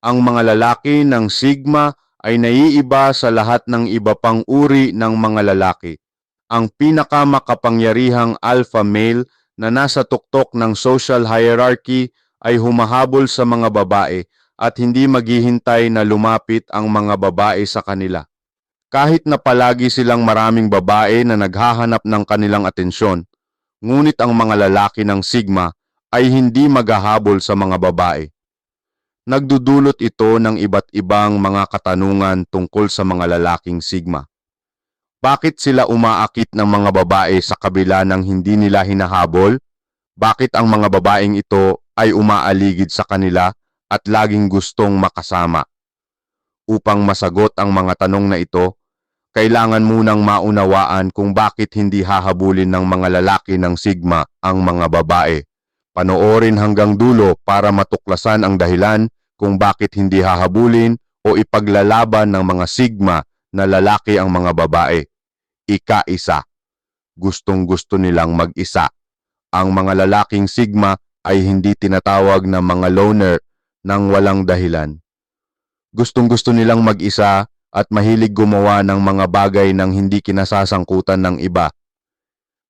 Ang mga lalaki ng Sigma ay naiiba sa lahat ng iba pang uri ng mga lalaki. Ang pinakamakapangyarihang alpha male na nasa tuktok ng social hierarchy ay humahabol sa mga babae at hindi maghihintay na lumapit ang mga babae sa kanila. Kahit na palagi silang maraming babae na naghahanap ng kanilang atensyon, ngunit ang mga lalaki ng Sigma ay hindi maghahabol sa mga babae. Nagdudulot ito ng iba't ibang mga katanungan tungkol sa mga lalaking Sigma. Bakit sila umaakit ng mga babae sa kabila ng hindi nila hinahabol? Bakit ang mga babaeng ito ay umaaligid sa kanila at laging gustong makasama? Upang masagot ang mga tanong na ito, kailangan munang maunawaan kung bakit hindi hahabulin ng mga lalaki ng Sigma ang mga babae. Panoorin hanggang dulo para matuklasan ang dahilan kung bakit hindi hahabulin o ipaglalaban ng mga Sigma na lalaki ang mga babae. Ika-1. Gustong-gusto nilang mag-isa. Ang mga lalaking Sigma ay hindi tinatawag na mga loner nang walang dahilan. Gustong-gusto nilang mag-isa at mahilig gumawa ng mga bagay nang hindi kinasasangkutan ng iba.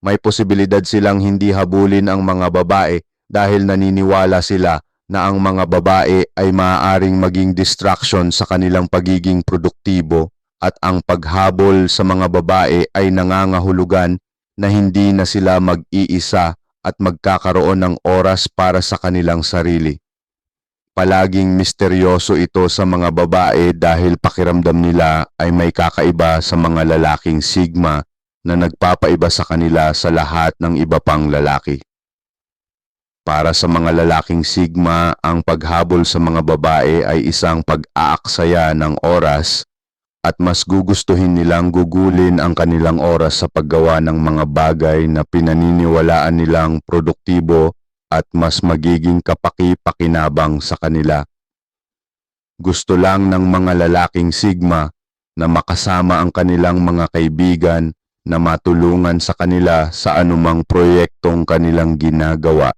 May posibilidad silang hindi habulin ang mga babae dahil naniniwala sila na ang mga babae ay maaaring maging distraction sa kanilang pagiging produktibo at ang paghabol sa mga babae ay nangangahulugan na hindi na sila mag-iisa at magkakaroon ng oras para sa kanilang sarili. Palaging misteryoso ito sa mga babae dahil pakiramdam nila ay may kakaiba sa mga lalaking Sigma na nagpapaiba sa kanila sa lahat ng iba pang lalaki. Para sa mga lalaking Sigma, ang paghabol sa mga babae ay isang pag-aaksaya ng oras at mas gugustuhin nilang gugulin ang kanilang oras sa paggawa ng mga bagay na pinaniniwalaan nilang produktibo at mas magiging kapaki-pakinabang sa kanila. Gusto lang ng mga lalaking Sigma na makasama ang kanilang mga kaibigan na matulungan sa kanila sa anumang proyektong kanilang ginagawa.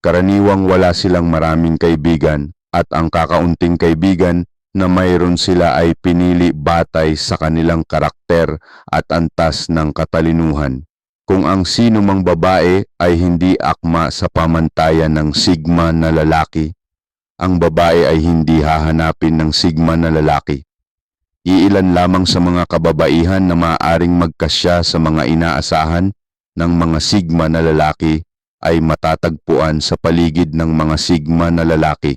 Karaniwang wala silang maraming kaibigan at ang kakaunting kaibigan na mayroon sila ay pinili batay sa kanilang karakter at antas ng katalinuhan. Kung ang sino mang babae ay hindi akma sa pamantayan ng Sigma na lalaki, ang babae ay hindi hahanapin ng Sigma na lalaki. Iilan lamang sa mga kababaihan na maaaring magkasya sa mga inaasahan ng mga Sigma na lalaki ay matatagpuan sa paligid ng mga Sigma na lalaki.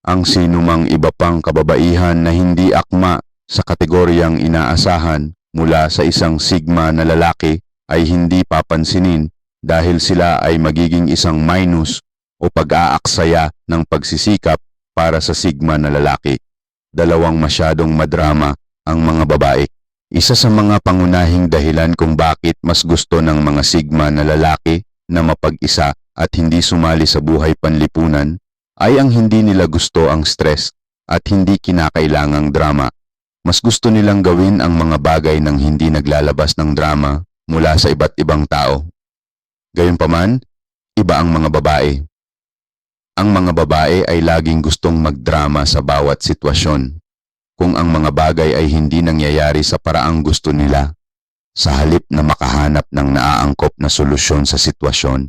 Ang sinumang iba pang kababaihan na hindi akma sa kategoryang inaasahan mula sa isang Sigma na lalaki ay hindi papansinin dahil sila ay magiging isang minus o pag-aaksaya ng pagsisikap para sa Sigma na lalaki. Dalawang masyadong madrama ang mga babae. Isa sa mga pangunahing dahilan kung bakit mas gusto ng mga Sigma na lalaki na mapag-isa at hindi sumali sa buhay panlipunan ay ang hindi nila gusto ang stress at hindi kinakailangang drama. Mas gusto nilang gawin ang mga bagay nang hindi naglalabas ng drama mula sa iba't ibang tao. Gayunpaman, iba ang mga babae. Ang mga babae ay laging gustong magdrama sa bawat sitwasyon. Kung ang mga bagay ay hindi nangyayari sa paraang gusto nila, sa halip na makahanap ng naaangkop na solusyon sa sitwasyon,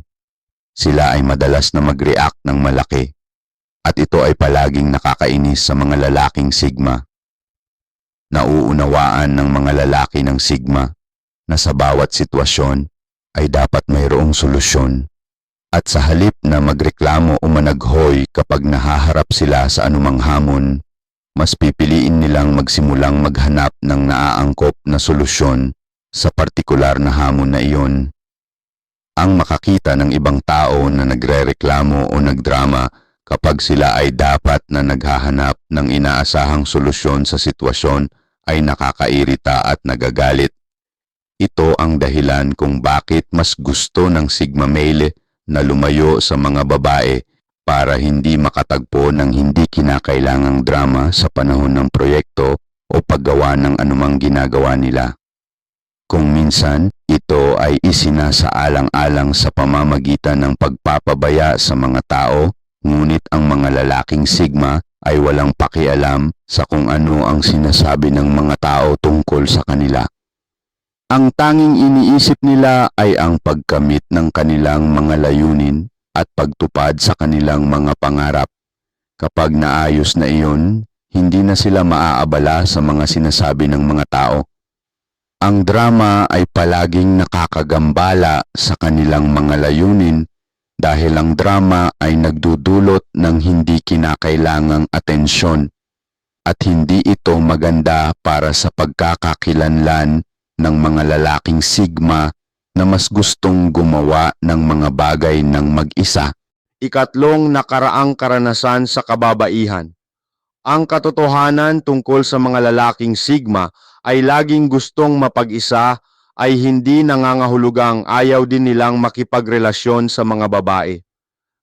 sila ay madalas na mag-react ng malaki. At ito ay palaging nakakainis sa mga lalaking Sigma. Nauunawaan ng mga lalaki ng Sigma na sa bawat sitwasyon ay dapat mayroong solusyon. At sa halip na magreklamo o managhoy kapag nahaharap sila sa anumang hamon, mas pipiliin nilang magsimulang maghanap ng naaangkop na solusyon sa partikular na hamon na iyon. Ang makakita ng ibang tao na nagrereklamo o nagdrama kapag sila ay dapat na naghahanap ng inaasahang solusyon sa sitwasyon ay nakakairita at nagagalit. Ito ang dahilan kung bakit mas gusto ng Sigma male na lumayo sa mga babae para hindi makatagpo ng hindi kinakailangang drama sa panahon ng proyekto o paggawa ng anumang ginagawa nila. Kung minsan, ito ay isinasaalang-alang sa pamamagitan ng pagpapabaya sa mga tao, ngunit ang mga lalaking Sigma ay walang pakialam sa kung ano ang sinasabi ng mga tao tungkol sa kanila. Ang tanging iniisip nila ay ang pagkamit ng kanilang mga layunin at pagtupad sa kanilang mga pangarap. Kapag naayos na iyon, hindi na sila maaabala sa mga sinasabi ng mga tao. Ang drama ay palaging nakakagambala sa kanilang mga layunin dahil ang drama ay nagdudulot ng hindi kinakailangang atensyon at hindi ito maganda para sa pagkakakilanlan ng mga lalaking sigma na mas gustong gumawa ng mga bagay ng mag-isa. Ikatlong nakaraang karanasan sa kababaihan. Ang katotohanan tungkol sa mga lalaking sigma ay laging gustong mapag-isa ay hindi nangangahulugang ayaw din nilang makipagrelasyon sa mga babae.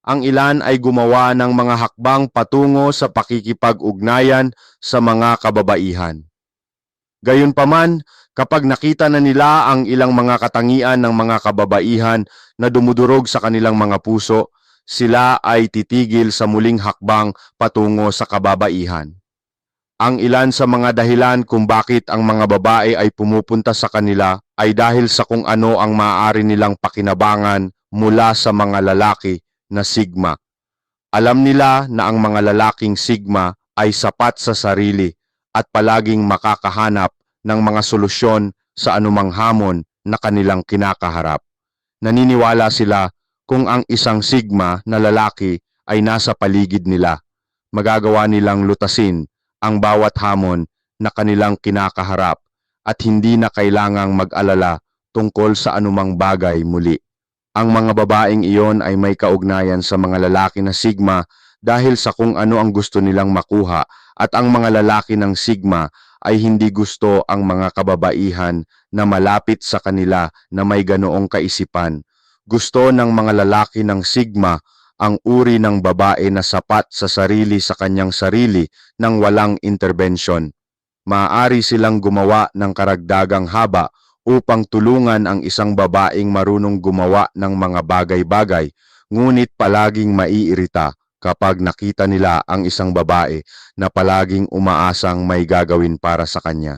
Ang ilan ay gumawa ng mga hakbang patungo sa pakikipag-ugnayan sa mga kababaihan. Gayunpaman, kapag nakita na nila ang ilang mga katangian ng mga kababaihan na dumudurog sa kanilang mga puso, sila ay titigil sa muling hakbang patungo sa kababaihan. Ang ilan sa mga dahilan kung bakit ang mga babae ay pumupunta sa kanila ay dahil sa kung ano ang maaari nilang pakinabangan mula sa mga lalaki na sigma. Alam nila na ang mga lalaking sigma ay sapat sa sarili at palaging makakahanap ng mga solusyon sa anumang hamon na kanilang kinakaharap. Naniniwala sila kung ang isang sigma na lalaki ay nasa paligid nila, magagawa nilang lutasin ang bawat hamon na kanilang kinakaharap at hindi na kailangang mag-alala tungkol sa anumang bagay muli. Ang mga babaeng iyon ay may kaugnayan sa mga lalaki na sigma dahil sa kung ano ang gusto nilang makuha at ang mga lalaki ng sigma ay hindi gusto ang mga kababaihan na malapit sa kanila na may ganoong kaisipan. Gusto ng mga lalaki ng sigma ang uri ng babae na sapat sa sarili sa kanyang sarili nang walang interbensyon. Maaari silang gumawa ng karagdagang haba upang tulungan ang isang babaeng marunong gumawa ng mga bagay-bagay, ngunit palaging maiirita kapag nakita nila ang isang babae na palaging umaasang may gagawin para sa kanya.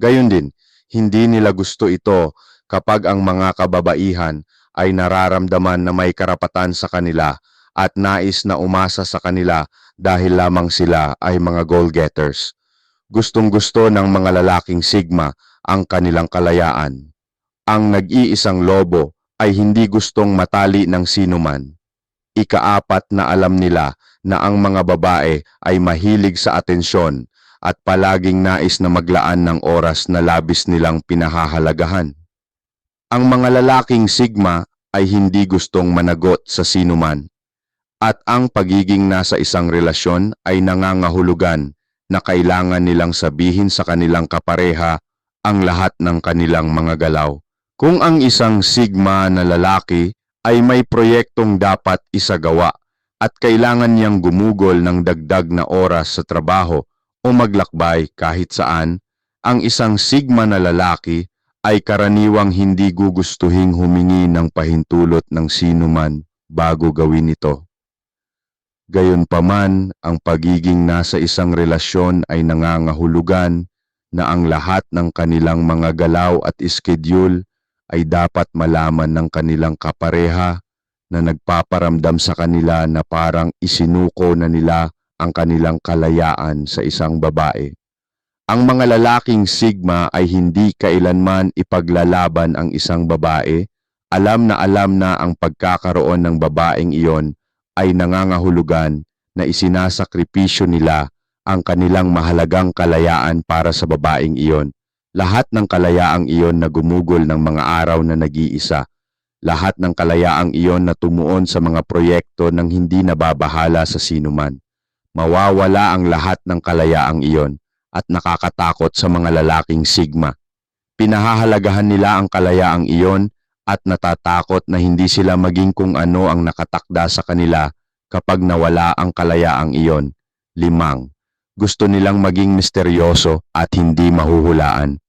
Gayon din, hindi nila gusto ito kapag ang mga kababaihan ay nararamdaman na may karapatan sa kanila at nais na umasa sa kanila dahil lamang sila ay mga goal-getters. Gustong-gusto ng mga lalaking sigma ang kanilang kalayaan. Ang nag-iisang lobo ay hindi gustong matali ng sinuman. Ikaapat na alam nila na ang mga babae ay mahilig sa atensyon at palaging nais na maglaan ng oras na labis nilang pinahahalagahan. Ang mga lalaking sigma ay hindi gustong managot sa sinuman at ang pagiging nasa isang relasyon ay nangangahulugan na kailangan nilang sabihin sa kanilang kapareha ang lahat ng kanilang mga galaw. Kung ang isang sigma na lalaki ay may proyektong dapat isagawa at kailangan niyang gumugol ng dagdag na oras sa trabaho o maglakbay kahit saan, ang isang sigma na lalaki ay karaniwang hindi gugustuhing humingi ng pahintulot ng sinuman bago gawin ito. Gayunpaman, ang pagiging nasa isang relasyon ay nangangahulugan na ang lahat ng kanilang mga galaw at schedule ay dapat malaman ng kanilang kapareha na nagpaparamdam sa kanila na parang isinuko na nila ang kanilang kalayaan sa isang babae. Ang mga lalaking sigma ay hindi kailanman ipaglalaban ang isang babae. Alam na ang pagkakaroon ng babaeng iyon ay nangangahulugan na isinasakripisyo nila ang kanilang mahalagang kalayaan para sa babaeng iyon. Lahat ng kalayaang iyon na gumugol ng mga araw na nag-iisa. Lahat ng kalayaang iyon na tumuon sa mga proyekto ng hindi nababahala sa sinuman. Mawawala ang lahat ng kalayaang iyon at nakakatakot sa mga lalaking sigma. Pinahahalagahan nila ang kalayaang iyon at natatakot na hindi sila maging kung ano ang nakatakda sa kanila kapag nawala ang kalayaang iyon. 5. Gusto nilang maging misteryoso at hindi mahuhulaan.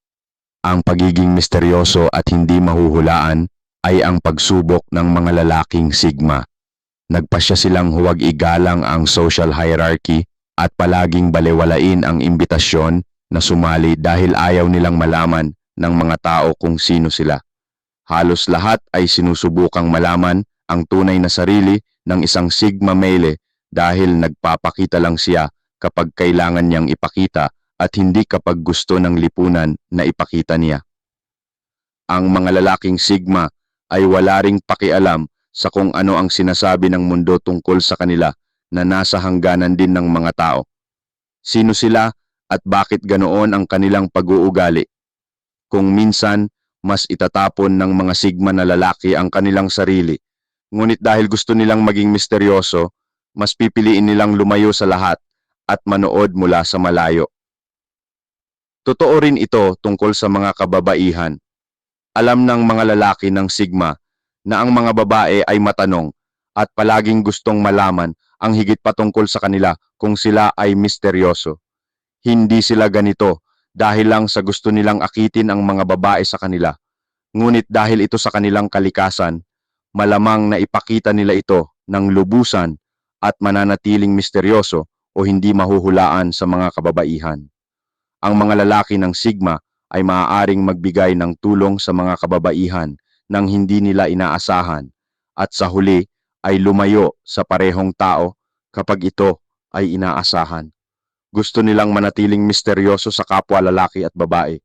Ang pagiging misteryoso at hindi mahuhulaan ay ang pagsubok ng mga lalaking sigma. Nagpasya silang huwag igalang ang social hierarchy at palaging balewalain ang imbitasyon na sumali dahil ayaw nilang malaman ng mga tao kung sino sila. Halos lahat ay sinusubukang malaman ang tunay na sarili ng isang Sigma male dahil nagpapakita lang siya kapag kailangan niyang ipakita at hindi kapag gusto ng lipunan na ipakita niya. Ang mga lalaking Sigma ay wala ring pakialam sa kung ano ang sinasabi ng mundo tungkol sa kanila na nasa hangganan din ng mga tao. Sino sila at bakit ganoon ang kanilang pag-uugali? Kung minsan, mas itatapon ng mga Sigma na lalaki ang kanilang sarili. Ngunit dahil gusto nilang maging misteryoso, mas pipiliin nilang lumayo sa lahat at manood mula sa malayo. Totoo rin ito tungkol sa mga kababaihan. Alam ng mga lalaki ng Sigma na ang mga babae ay matanong at palaging gustong malaman ang higit patungkol sa kanila kung sila ay misteryoso. Hindi sila ganito dahil lang sa gusto nilang akitin ang mga babae sa kanila. Ngunit dahil ito sa kanilang kalikasan, malamang na ipakita nila ito ng lubusan at mananatiling misteryoso o hindi mahuhulaan sa mga kababaihan. Ang mga lalaki ng Sigma ay maaaring magbigay ng tulong sa mga kababaihan nang hindi nila inaasahan at sa huli ay lumayo sa parehong tao kapag ito ay inaasahan. Gusto nilang manatiling misteryoso sa kapwa lalaki at babae.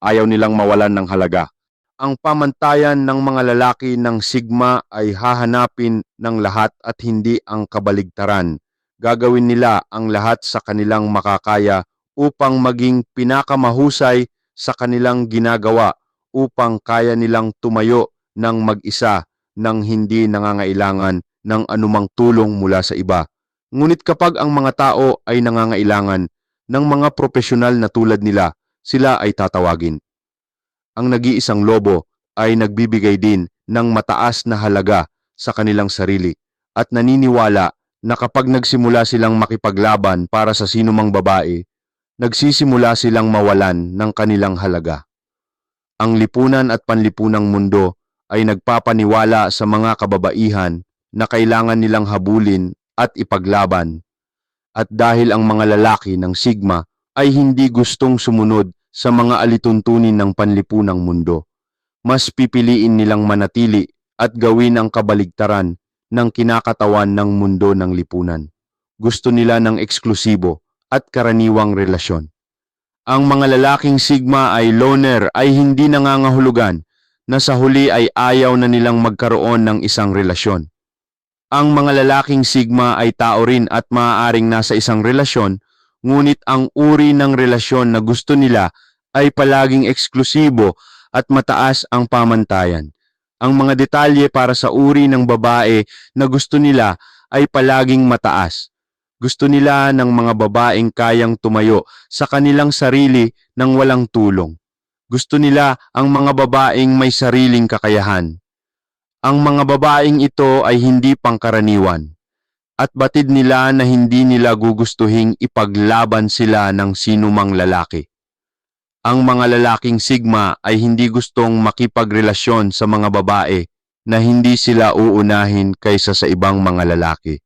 Ayaw nilang mawalan ng halaga. Ang pamantayan ng mga lalaki ng Sigma ay hahanapin ng lahat at hindi ang kabaligtaran. Gagawin nila ang lahat sa kanilang makakaya upang maging pinakamahusay sa kanilang ginagawa upang kaya nilang tumayo ng mag-isa nang hindi nangangailangan ng anumang tulong mula sa iba. Ngunit kapag ang mga tao ay nangangailangan ng mga profesional na tulad nila, sila ay tatawagin. Ang nag-iisang lobo ay nagbibigay din ng mataas na halaga sa kanilang sarili at naniniwala na kapag nagsimula silang makipaglaban para sa sinumang babae, nagsisimula silang mawalan ng kanilang halaga. Ang lipunan at panlipunang mundo ay nagpapaniwala sa mga kababaihan na kailangan nilang habulin at ipaglaban. At dahil ang mga lalaki ng Sigma ay hindi gustong sumunod sa mga alituntunin ng panlipunang mundo, mas pipiliin nilang manatili at gawin ang kabaligtaran ng kinakatawan ng mundo ng lipunan. Gusto nila ng eksklusibo at karaniwang relasyon. Ang mga lalaking Sigma ay loner ay hindi nangangahulugan na sa huli ay ayaw na nilang magkaroon ng isang relasyon. Ang mga lalaking Sigma ay tao rin at maaaring nasa isang relasyon, ngunit ang uri ng relasyon na gusto nila ay palaging eksklusibo at mataas ang pamantayan. Ang mga detalye para sa uri ng babae na gusto nila ay palaging mataas. Gusto nila ng mga babaeng kayang tumayo sa kanilang sarili nang walang tulong. Gusto nila ang mga babaeng may sariling kakayahan. Ang mga babaeng ito ay hindi pangkaraniwan at batid nila na hindi nila gugustuhing ipaglaban sila ng sinumang lalaki. Ang mga lalaking Sigma ay hindi gustong makipagrelasyon sa mga babae na hindi sila uunahin kaysa sa ibang mga lalaki.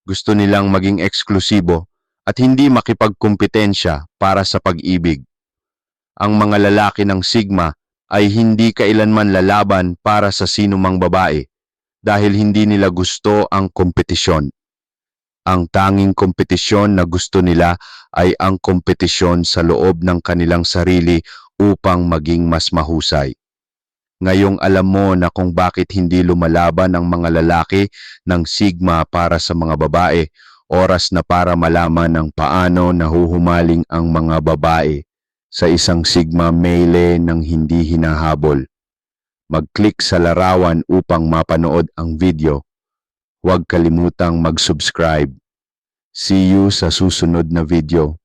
Gusto nilang maging eksklusibo at hindi makipagkumpetensya para sa pag-ibig. Ang mga lalaki ng Sigma ay hindi kailanman lalaban para sa sinumang babae dahil hindi nila gusto ang kompetisyon. Ang tanging kompetisyon na gusto nila ay ang kompetisyon sa loob ng kanilang sarili upang maging mas mahusay. Ngayong alam mo na kung bakit hindi lumalaban ang mga lalaki ng Sigma para sa mga babae, oras na para malaman ng paano nahuhumaling ang mga babae sa isang Sigma male ng hindi hinahabol. Mag-click sa larawan upang mapanood ang video. Huwag kalimutang mag-subscribe. See you sa susunod na video.